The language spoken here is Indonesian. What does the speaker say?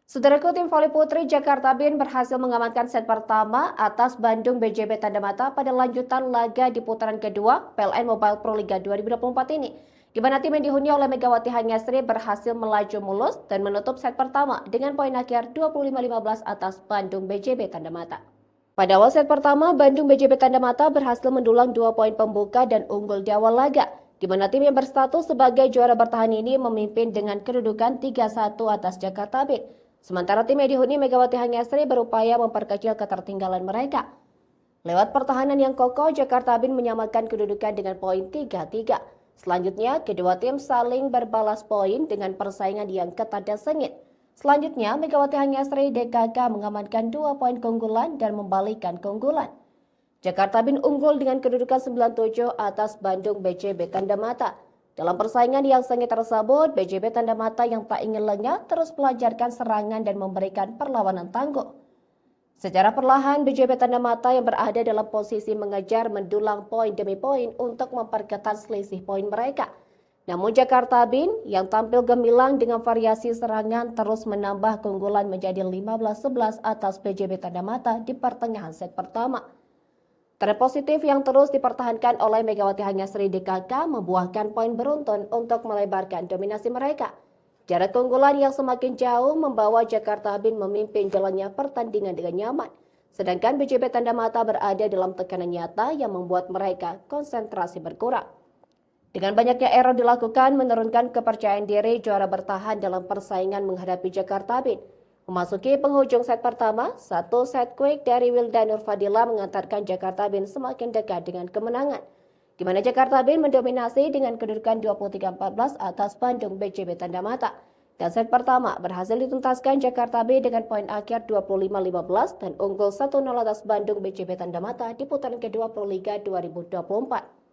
Saudaraku, tim voli putri Jakarta Bin berhasil mengamankan set pertama atas Bandung BJB Tanda Mata pada lanjutan laga di putaran kedua PLN Mobile Pro Liga 2024 ini. Di mana tim yang dihuni oleh Megawati Hanyasri berhasil melaju mulus dan menutup set pertama dengan poin akhir 25-15 atas Bandung BJB Tanda Mata. Pada awal set pertama, Bandung BJB Tanda Mata berhasil mendulang 2 poin pembuka dan unggul di awal laga, di mana tim yang berstatus sebagai juara bertahan ini memimpin dengan kedudukan 3-1 atas Jakarta Bin. Sementara tim yang dihuni Megawati Hanyasri berupaya memperkecil ketertinggalan mereka. Lewat pertahanan yang kokoh, Jakarta Bin menyamakan kedudukan dengan poin 3-3. Selanjutnya, kedua tim saling berbalas poin dengan persaingan yang ketat dan sengit. Selanjutnya, Megawati Hanyasri DKK mengamankan 2 poin keunggulan dan membalikkan keunggulan. Jakarta Bin unggul dengan kedudukan 97 atas Bandung BJB Tanda Mata. Dalam persaingan yang sengit tersebut, BJB Tanda Mata yang tak ingin lengah terus melancarkan serangan dan memberikan perlawanan tangguh. Secara perlahan, BJB Tanda Mata yang berada dalam posisi mengejar mendulang poin demi poin untuk memperketat selisih poin mereka. Namun Jakarta Bin yang tampil gemilang dengan variasi serangan terus menambah keunggulan menjadi 15-11 atas BJB Tanda Mata di pertengahan set pertama. Tren positif yang terus dipertahankan oleh Megawati Hanyasri DKK membuahkan poin beruntun untuk melebarkan dominasi mereka. Jarak keunggulan yang semakin jauh membawa Jakarta Bin memimpin jalannya pertandingan dengan nyaman. Sedangkan BJB Tanda Mata berada dalam tekanan nyata yang membuat mereka konsentrasi berkurang. Dengan banyaknya error dilakukan menurunkan kepercayaan diri juara bertahan dalam persaingan menghadapi Jakarta Bin. Memasuki penghujung set pertama, satu set quick dari Wilda Nurfadila mengantarkan Jakarta Bin semakin dekat dengan kemenangan, di mana Jakarta Bin mendominasi dengan kedudukan 23-14 atas Bandung BJB Tanda Mata. Dan set pertama berhasil dituntaskan Jakarta Bin dengan poin akhir 25-15 dan unggul 1-0 atas Bandung BJB Tanda Mata di putaran kedua Pro Liga 2024.